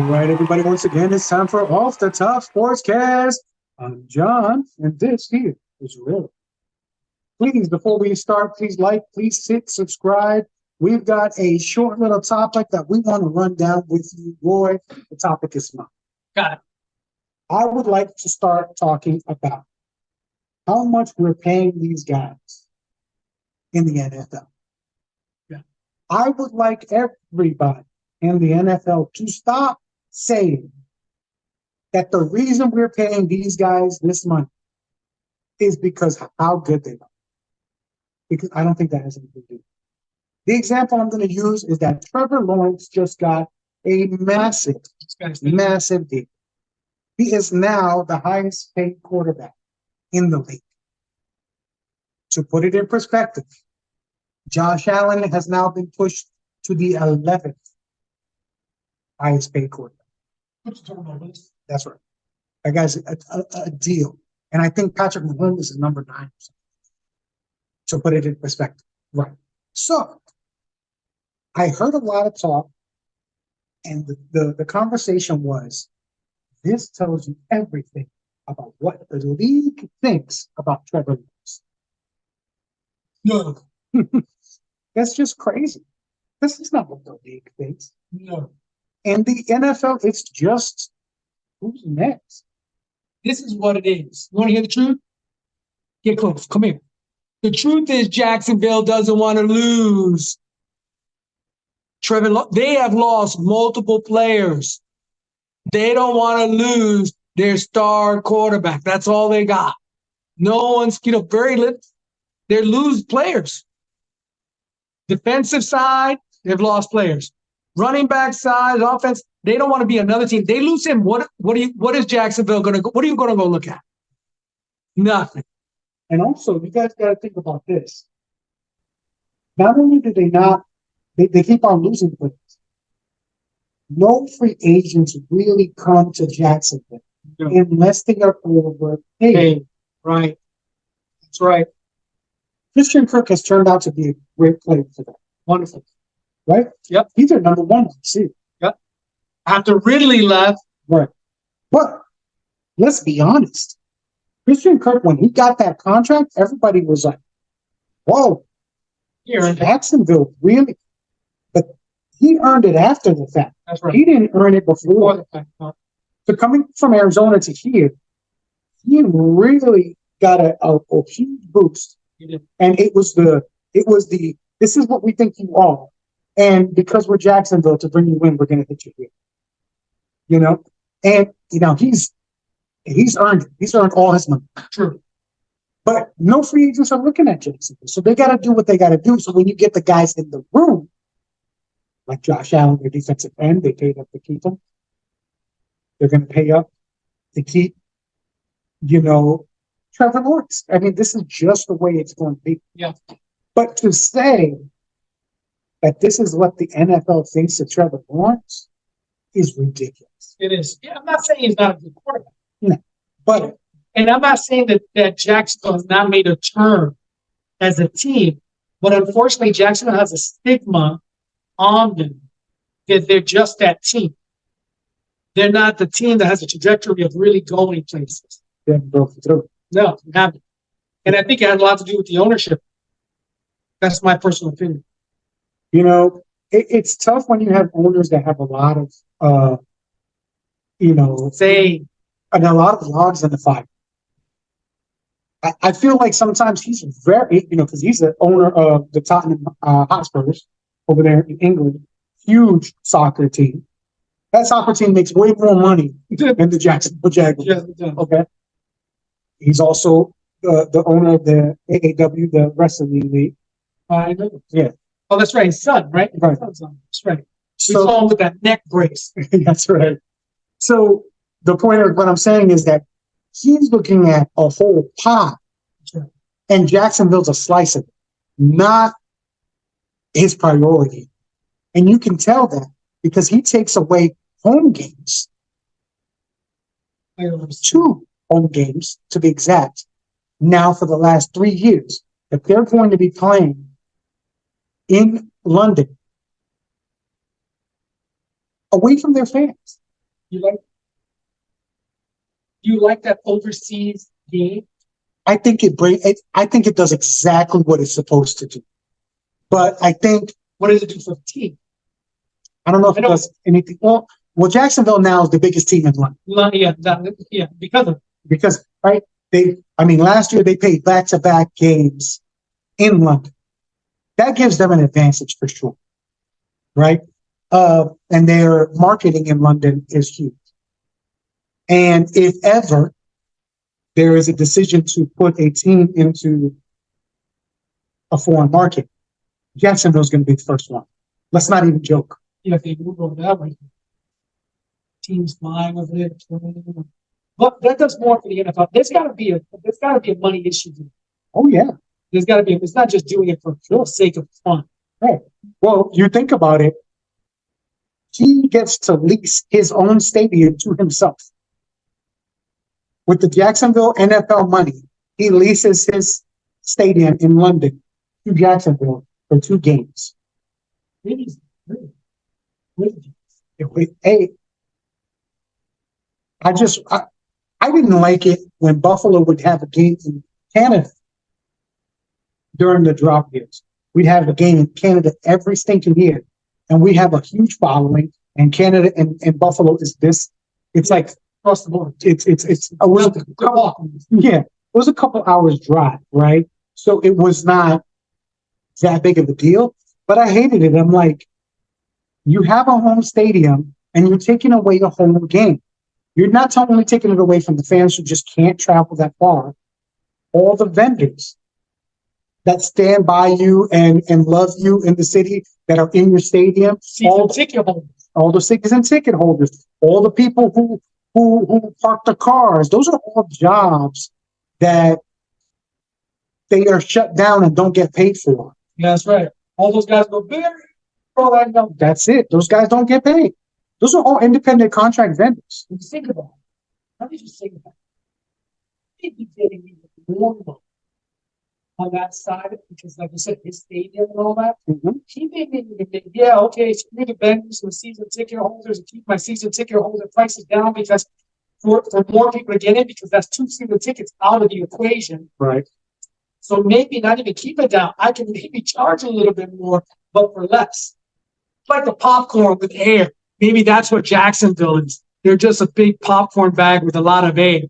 right, everybody, once again, it's time for Off the Top Sportscast. I'm John, and this here is Real. Please, before we start, please like, please hit subscribe. We've got a short little topic that we want to run down with you, Roy. The topic is mine. Got it. I would like to start talking about how much we're paying these guys in the NFL. Yeah. I would like everybody in the NFL to stop saying that the reason we're paying these guys this money is because how good they are. Because I don't think that has anything to do. The example I'm going to use is that Trevor Lawrence just got a massive deal. He is now the highest paid quarterback in the league. To put it in perspective, Josh Allen has now been pushed to the 11th highest paid quarterback. That's right. That guy's a deal. And I think Patrick Mahomes is number 9. To put it in perspective. Right. So, I heard a lot of talk, and the conversation was, this tells you everything about what the league thinks about Trevor Lawrence. No. That's just crazy. This is not what the league thinks. No. And the NFL, it's just, who's next? This is what it is. You want to hear the truth? Get close. Come here. The truth is Jacksonville doesn't want to lose. They have lost multiple players. They don't want to lose their star quarterback. That's all they got. No one's, very little. They lose players. Defensive side, they've lost players. Running back side, offense, they don't want to be another team. They lose him. What is Jacksonville going to go? What are you going to go look at? Nothing. And also, you guys got to think about this. Not only do they keep on losing players. No free agents really come to Jacksonville unless they are overpaid. Hey, right. That's right. Christian Kirk has turned out to be a great player for them. Wonderful. Right? Yep. He's their number 1 receiver. Yep. After Ridley left. Right. But let's be honest. Christian Kirk, when he got that contract, everybody was like, whoa, Jacksonville really? But he earned it after the fact. That's right. He didn't earn it before the fact. No. So coming from Arizona to here, he really got a huge boost. And it was the this is what we think you are. And because we're Jacksonville, to bring you in, we're going to hit you here. And he's earned it. He's earned all his money. True. But no free agents are looking at Jacksonville. So they got to do what they got to do. So when you get the guys in the room, like Josh Allen, their defensive end, they paid up to keep him. They're going to pay up to keep, Trevor Lawrence. I mean, this is just the way it's going to be. Yeah. But to say that this is what the NFL thinks of Trevor Lawrence is ridiculous. It is. Yeah, I'm not saying he's not a good quarterback. No. But and I'm not saying that Jacksonville has not made a turn as a team, but unfortunately, Jacksonville has a stigma on them that they're just that team. They're not the team that has a trajectory of really going places. they haven't broken through. No, they haven't. And I think it had a lot to do with the ownership. That's my personal opinion. It's tough when you have owners that have a lot of, and a lot of logs in the fire. I feel like sometimes he's very, because he's the owner of the Tottenham Hotspurs over there in England, huge soccer team. That soccer team makes way more money than the Jacksonville Jaguars. Yeah. Okay. He's also the owner of the AAW, the Wrestling League. I know. Yeah. Oh, that's right. His son, right? Right. That's right. We saw him with that neck brace. That's right. So the point of what I'm saying is that he's looking at a whole pie, and Jacksonville's a slice of it, not his priority. And you can tell that because he takes away home games, 2 home games to be exact, now for the last 3 years, that they're going to be playing in London away from their fans. You like? You like that overseas game? I think I think it does exactly what it's supposed to do. But I think, What does it do for the team? I don't know if it does anything. Well, Jacksonville now is the biggest team in London Yeah, because of because, right? Last year they played back-to-back games in London. That gives them an advantage for sure, right? And their marketing in London is huge. And if ever there is a decision to put a team into a foreign market, Jacksonville's going to be the first one. Let's not even joke. if they move over that way. Teams flying over there. But that does more for the NFL. There's got to be a money issue. Oh yeah, There's got to be. It's not just doing it for the sake of fun. right. Well, you think about it. He gets to lease his own stadium to himself. With the Jacksonville NFL money, he leases his stadium in London to Jacksonville for 2 games. Really. Hey, I didn't like it when Buffalo would have a game in Canada during the drop years. We'd have a game in Canada every stinking year, and we have a huge following. And Canada and Buffalo is this. It's like Across the board. it was a couple hours drive, right? So it was not that big of a deal. But I hated it. I'm like, you have a home stadium and you're taking away a home game. You're not only taking it away from the fans who just can't travel that far, all the vendors that stand by you and love you in the city that are in your stadium, Season ticket holders. all the season ticket holders, all the people who park the cars. Those are all jobs that they are shut down and don't get paid for. Yeah, that's right. All those guys go big. All I know. That's it. Those guys don't get paid. Those are all independent contract vendors. When you think about it, how did you think about it? He'd be getting even more money on that side because, like you said, his stadium and all that. Mhm. He may even think, yeah, okay, screw the vendors and season ticket holders and keep my season ticket holder prices down because for more people to get in because that's 2 season tickets out of the equation. Right. So maybe not even keep it down. I can maybe charge a little bit more, but for less. Like the popcorn with air. Maybe that's what Jacksonville is. They're just a big popcorn bag with a lot of air.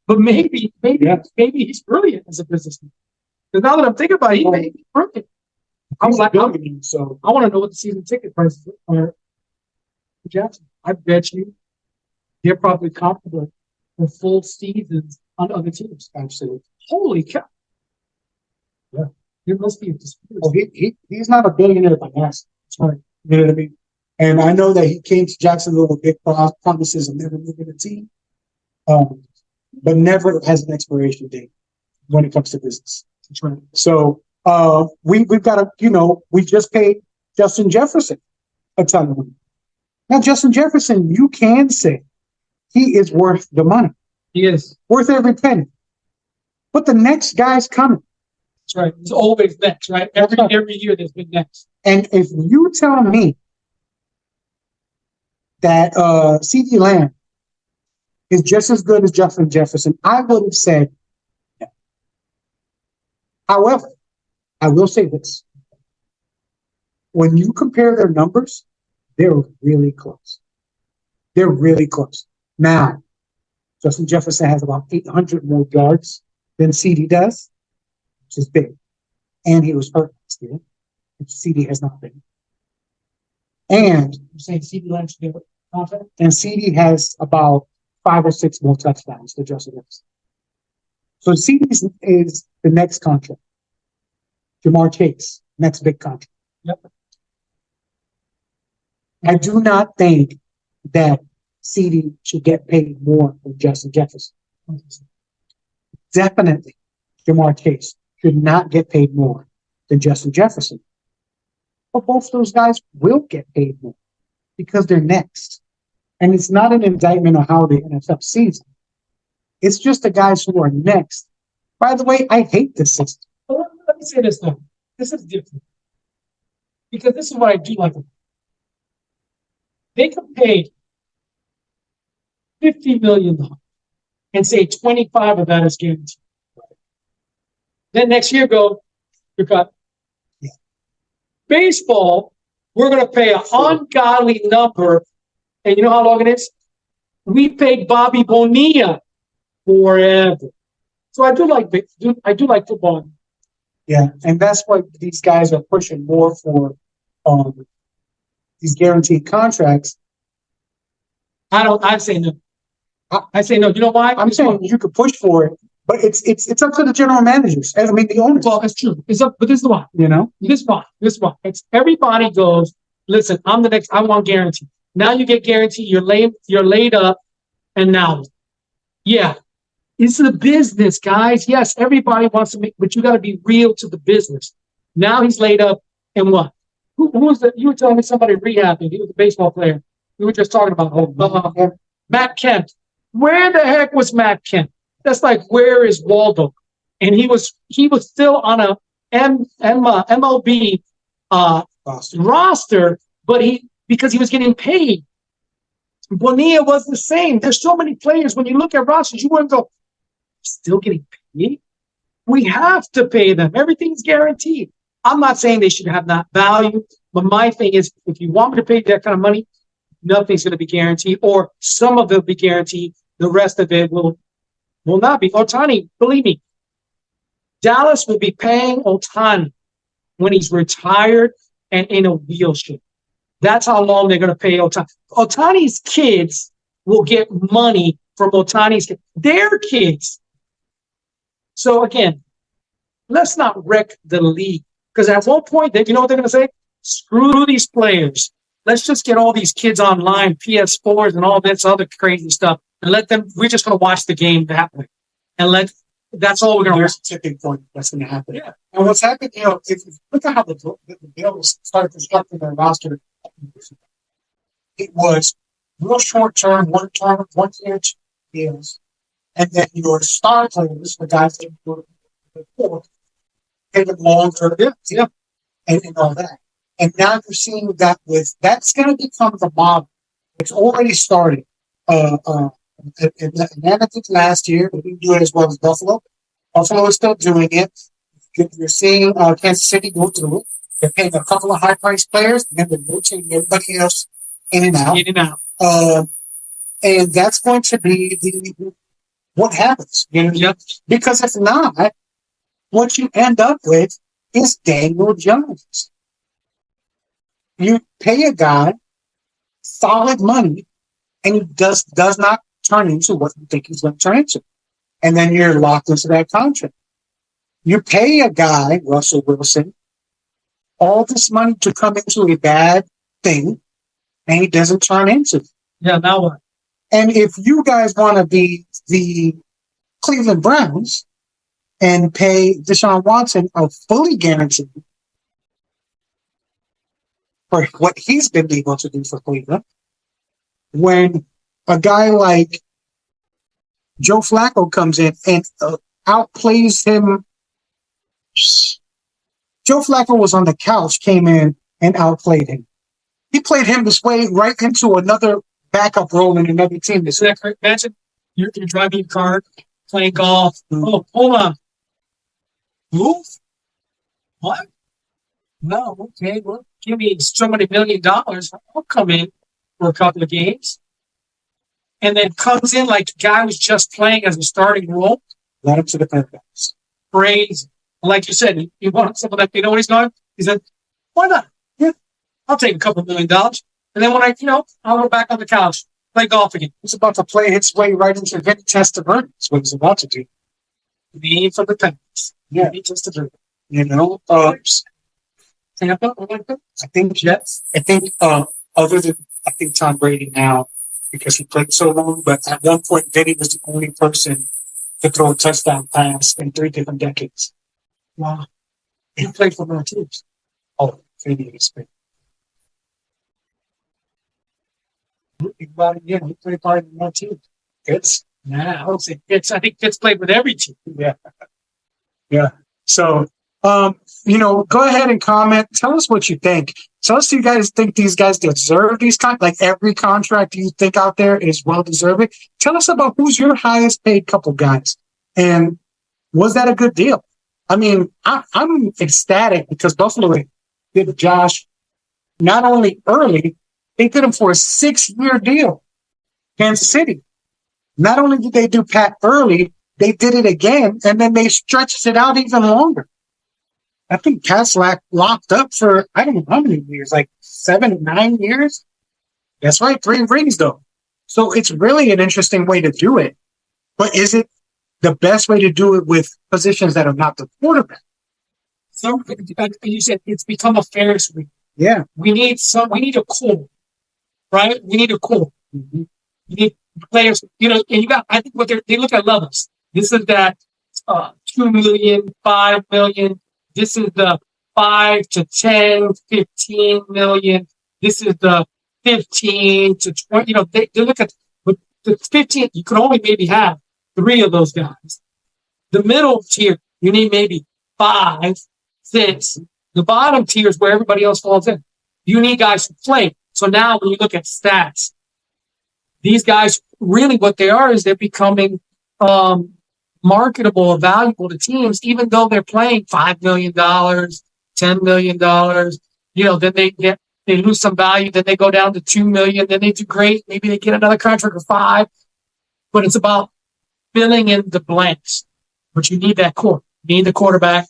But maybe he's brilliant as a businessman. Because now that I'm thinking about it, he may be brilliant. I was like, so I want to know what the season ticket prices are for Jackson. I bet you they're probably comparable for full seasons on other teams. absolutely. Holy cow. Yeah. There must be a dispute. Oh, he's not a billionaire by accident. Right. You know what I mean? And I know that he came to Jacksonville with big promises of never moving a team, but never has an expiration date when it comes to business. That's right. So we've got to, we just paid Justin Jefferson a ton of money. Now, Justin Jefferson, you can say he is worth the money, He is. worth every penny. But the next guy's coming. That's right. It's always next, right? Every year there's been next. And if you tell me that CeeDee Lamb is just as good as Justin Jefferson, I would have said no. However, I will say this. When you compare their numbers, they're really close. They're really close. Now, Justin Jefferson has about 800 more yards than CeeDee does, which is big. And he was hurt last year, which CeeDee has not been. And You're saying CeeDee Lamb should get a contract? And CeeDee has about 5 or 6 more touchdowns than Justin Jefferson. So CeeDee is the next contract. Jamar Chase, next big contract. Yep. I do not think that CeeDee should get paid more than Justin Jefferson. Definitely, Jamar Chase should not get paid more than Justin Jefferson. But both those guys will get paid more because they're next. And it's not an indictment of how the NFL sees them. It's just the guys who are next. By the way, I hate this system. Well, let me say this though. This is different. Because this is what I do like. They can pay $50 million and say 25 of that is guaranteed. Then next year go, you're cut. Yeah. Baseball, we're going to pay an ungodly number. And you know how long it is? We paid Bobby Bonilla forever. So I do like football. Yeah, and that's what these guys are pushing more for, these guaranteed contracts. I say no. I say no. You know why? I'm saying you could push for it, but it's up to the general managers. I mean, the owners. Well, it's true. It's up, but this is why. You know, This is why. It's everybody goes, listen, I'm the next, I want guarantee. Now you get guarantee, you're laid up, and now, yeah. It's the business, guys. Yes, everybody wants to make, but you got to be real to the business. Now he's laid up, and what? Who was that? You were telling me somebody rehabbing. He was a baseball player. We were just talking about Matt Kemp. Where the heck was Matt Kemp? That's like, where is Waldo? And he was still on a MLB roster, but because he was getting paid. Bonilla was the same. There's so many players. When you look at rosters, you wouldn't go, still getting paid? We have to pay them. Everything's guaranteed. I'm not saying they should have that value, but my thing is, if you want me to pay that kind of money, nothing's going to be guaranteed, or some of it will be guaranteed. The rest of it will not be. Ohtani, believe me, Dallas will be paying Ohtani when he's retired and in a wheelchair. That's how long they're going to pay Ohtani. Ohtani's kids will get money from Ohtani's kids. Their kids. So again, let's not wreck the league. Because at one point, you know what they're going to say? Screw these players. Let's just get all these kids online, PS4s and all this other crazy stuff, and let them. We're just going to watch the game that way, and that's all we're going to watch. there's a tipping point that's going to happen. Yeah. And what's happened, you know, if you look at how the Bills started constructing their roster, it was real short term, one year deals, and then your star players, the guys that were before, paid them long term deals, and all that. And now you're seeing that that's going to become the model. It's already started. Atlanta did last year, but didn't do it as well as Buffalo. Buffalo is still doing it. You're seeing Kansas City go through it. They're paying a couple of high-priced players, and then they're rotating everybody else in and out. And that's going to be what happens. You know? Yep. Because if not, what you end up with is Daniel Jones. You pay a guy solid money, and he does not turn into what you think he's going to turn into. And then you're locked into that contract. You pay a guy, Russell Wilson, all this money to come into a bad thing, and he doesn't turn into it. Yeah, now what? And if you guys want to be the Cleveland Browns and pay Deshaun Watson a fully guaranteed for what he's been able to do for Cleveland, when a guy like Joe Flacco comes in and outplays him. Joe Flacco was on the couch, came in and outplayed him. He played him this way right into another backup role in another team. Isn't that correct? Imagine you're driving your car, playing golf. Oh, hold on. Move? What? No, okay, well, give me so many $1 million. I'll come in for a couple of games. And then comes in like the guy was just playing as a starting role. Let him to the paradise. Crazy. Like you said, you want someone that, you know what he's going? He said, why not? Yeah, I'll take a couple $1 million. And then when I'll go back on the couch, play golf again. He's about to play his way right into Vinny Testaverde. That's what he's about to do. Need for the Penguins. Yeah. Vinny Testaverde. You know, Tampa, I like that. I think Jets. I think other than Tom Brady now, because he played so long, but at one point Vinny was the only person to throw a touchdown pass in 3 different decades. Wow. He played for more teams. Oh, Vinny is big. He played part of more teams. It's Nah, I don't say Fitz. I think Fitz played with every team. yeah. So go ahead and comment. Tell us what you think. So let's see, you guys think these guys deserve these like every contract you think out there is well deserving. Tell us about who's your highest paid couple guys, and was that a good deal? I mean, I'm ecstatic because Buffalo did Josh not only early, they did him for a 6-year deal. Kansas City. Not only did they do Pat early, they did it again, and then they stretched it out even longer. I think Pat's locked up for, I don't know how many years, like 7, 9 years. That's right, 3 rings though. So it's really an interesting way to do it. But is it the best way to do it with positions that are not the quarterback? So you said it's become a Ferris wheel. Yeah. We need a core, right? We need a core. Mm-hmm. You need players, and you got, I think they look at levels. This is that 2 million, 5 million. This is the 5 to 10, 15 million. This is the 15 to 20. They look at the 15. You could only maybe have 3 of those guys. The middle tier, you need maybe 5, 6. The bottom tier is where everybody else falls in. You need guys who play. So now when you look at stats, these guys really what they are is they're becoming marketable or valuable to teams, even though they're playing $5 million, $10 million. Then they lose some value. Then they go down to 2 million. Then they do great. Maybe they get another contract for 5. But it's about filling in the blanks. But you need that core. You need the quarterback.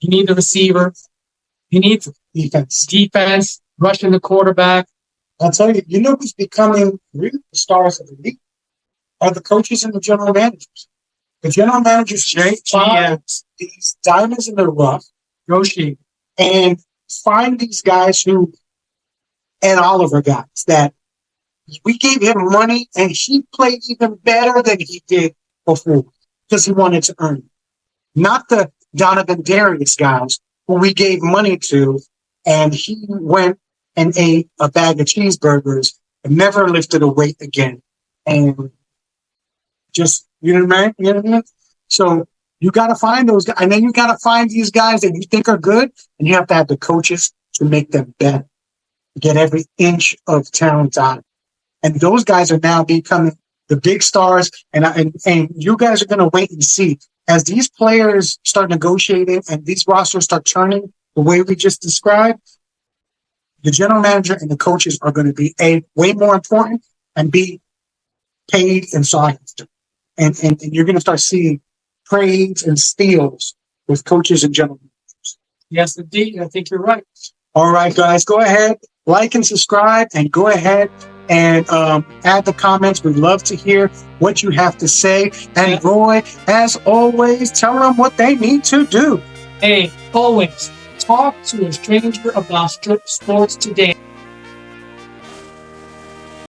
You need the receiver. You need defense, rushing the quarterback. I'll tell you, who's becoming really the stars of the league are the coaches and the general managers. The general managers find these diamonds in the rough, and find these guys who, and Oliver guys, that we gave him money and he played even better than he did before because he wanted to earn it. Not the Donovan Darius guys who we gave money to and he went and ate a bag of cheeseburgers and never lifted a weight again. And just, you know what I mean? So you got to find those guys. And then you got to find these guys that you think are good. And you have to have the coaches to make them better. Get every inch of talent out. And those guys are now becoming the big stars. And you guys are going to wait and see. As these players start negotiating and these rosters start turning the way we just described, the general manager and the coaches are going to be way more important and be paid and sought after. And you're going to start seeing trades and steals with coaches and general managers. Yes, indeed. I think you're right. All right, guys, go ahead, like and subscribe, and go ahead and add the comments. We'd love to hear what you have to say. And Roy, as always, tell them what they need to do. Hey, always talk to a stranger about sports today.